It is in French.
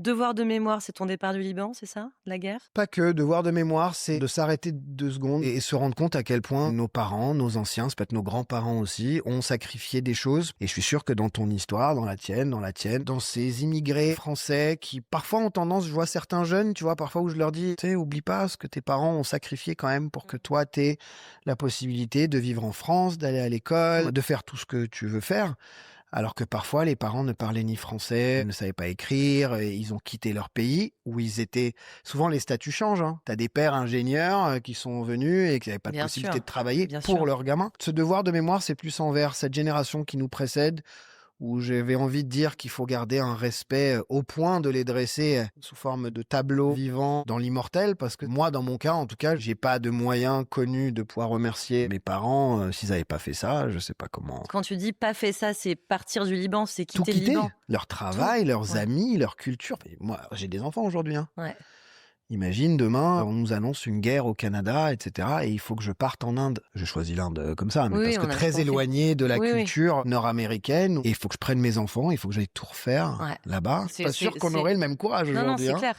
Devoir de mémoire, c'est ton départ du Liban, c'est ça? La guerre? Pas que, devoir de mémoire, c'est de s'arrêter 2 secondes et se rendre compte à quel point nos parents, nos anciens, ça peut être nos grands-parents aussi, ont sacrifié des choses. Et je suis sûr que dans ton histoire, dans la tienne, dans ces immigrés français qui parfois ont tendance, je vois certains jeunes, tu vois, parfois où je leur dis, tu sais, oublie pas ce que tes parents ont sacrifié quand même pour que toi t'aies la possibilité de vivre en France, d'aller à l'école, de faire tout ce que tu veux faire. Alors que parfois, les parents ne parlaient ni français, ne savaient pas écrire, et ils ont quitté leur pays où ils étaient... Souvent, les statuts changent. Hein. Tu as des pères ingénieurs qui sont venus et qui n'avaient pas de Bien possibilité sûr, de travailler bien pour sûr. leurs gamins. Ce devoir de mémoire, c'est plus envers cette génération qui nous précède, où j'avais envie de dire qu'il faut garder un respect au point de les dresser sous forme de tableaux vivants dans l'immortel, parce que moi, dans mon cas, en tout cas, j'ai pas de moyens connus de pouvoir remercier mes parents. S'ils avaient pas fait ça, je sais pas comment... Quand tu dis pas fait ça, c'est partir du Liban, c'est Tout quitter le quitter, Liban? leur travail, leurs Ouais. amis, leur culture. Mais moi, j'ai des enfants aujourd'hui, hein. Ouais. Imagine demain, on nous annonce une guerre au Canada, etc. Et il faut que je parte en Inde. Je choisis l'Inde comme ça, mais Oui, parce oui, que on a tout très compris. éloigné de la Oui, oui. culture nord-américaine. Et il faut que je prenne mes enfants, il faut que j'aille tout refaire Ouais. là-bas. C'est Pas sûr qu'on c'est aurait le même courage non, non, aujourd'hui, c'est hein. clair.